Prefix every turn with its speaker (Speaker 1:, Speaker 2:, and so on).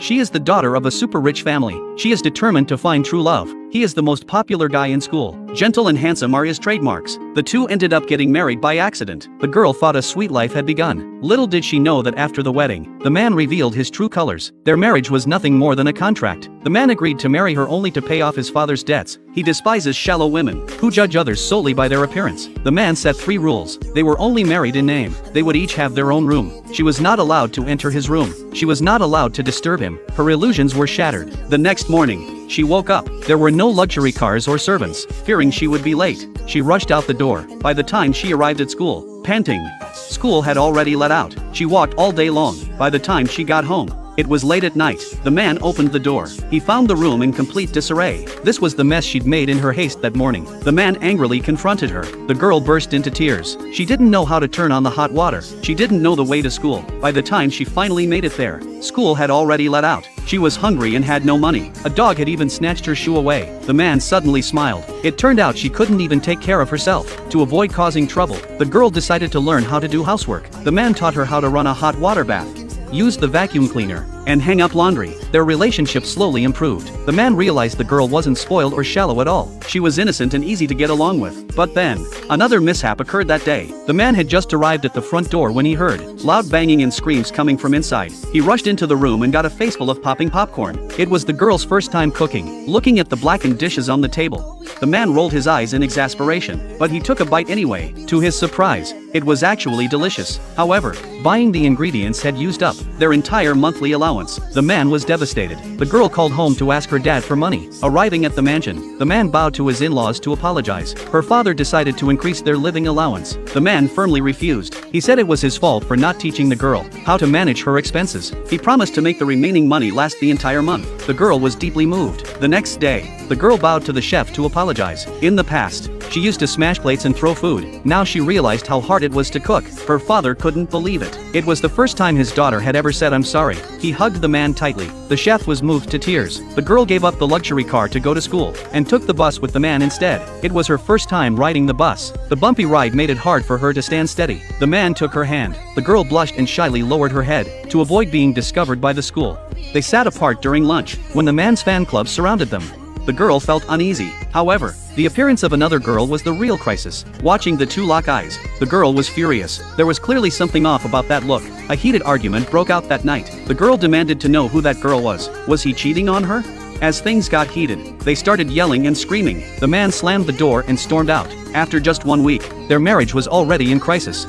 Speaker 1: She is the daughter of a super rich family. She is determined to find true love. He is the most popular guy in school. Gentle and handsome are his trademarks. The two ended up getting married by accident. The girl thought a sweet life had begun. Little did she know that after the wedding, the man revealed his true colors. Their marriage was nothing more than a contract. The man agreed to marry her only to pay off his father's debts. He despises shallow women who judge others solely by their appearance. The man set 3 rules. They were only married in name. They would each have their own room. She was not allowed to enter his room. She was not allowed to disturb him. Her illusions were shattered. The next morning, she woke up. There were no luxury cars or servants. Fearing she would be late, she rushed out the door. By the time she arrived at school, panting, school had already let out. She walked all day long. By the time she got home, it was late at night. The man opened the door. He found the room in complete disarray. This was the mess she'd made in her haste that morning. The man angrily confronted her. The girl burst into tears. She didn't know how to turn on the hot water. She didn't know the way to school. By the time she finally made it there, school had already let out. She was hungry and had no money. A dog had even snatched her shoe away. The man suddenly smiled. It turned out she couldn't even take care of herself. To avoid causing trouble, the girl decided to learn how to do housework. The man taught her how to run a hot water bath, use the vacuum cleaner, and hang up laundry. Their relationship slowly improved. The man realized the girl wasn't spoiled or shallow at all. She was innocent and easy to get along with. But then, another mishap occurred that day. The man had just arrived at the front door when he heard loud banging and screams coming from inside. He rushed into the room and got a faceful of popping popcorn. It was the girl's first time cooking. Looking at the blackened dishes on the table, the man rolled his eyes in exasperation, but he took a bite anyway. To his surprise, it was actually delicious. However, buying the ingredients had used up their entire monthly allowance. The man was devastated. The girl called home to ask her dad for money. Arriving at the mansion, the man bowed to his in-laws to apologize. Her father decided to increase their living allowance. The man firmly refused. He said it was his fault for not teaching the girl how to manage her expenses. He promised to make the remaining money last the entire month. The girl was deeply moved. The next day, the girl bowed to the chef to apologize. In the past, she used to smash plates and throw food. Now she realized how hard it was to cook. Her father couldn't believe it. It was the first time his daughter had ever said "I'm sorry." He hugged the man tightly. The chef was moved to tears. The girl gave up the luxury car to go to school and took the bus with the man instead. It was her first time riding the bus. The bumpy ride made it hard for her to stand steady. The man took her hand. The girl blushed and shyly lowered her head to avoid being discovered by the school. They sat apart during lunch when the man's fan club surrounded them. The girl felt uneasy. However, the appearance of another girl was the real crisis. Watching the two lock eyes, the girl was furious. There was clearly something off about that look. A heated argument broke out that night. The girl demanded to know who that girl was. Was he cheating on her? As things got heated, they started yelling and screaming. The man slammed the door and stormed out. After just 1 week, their marriage was already in crisis.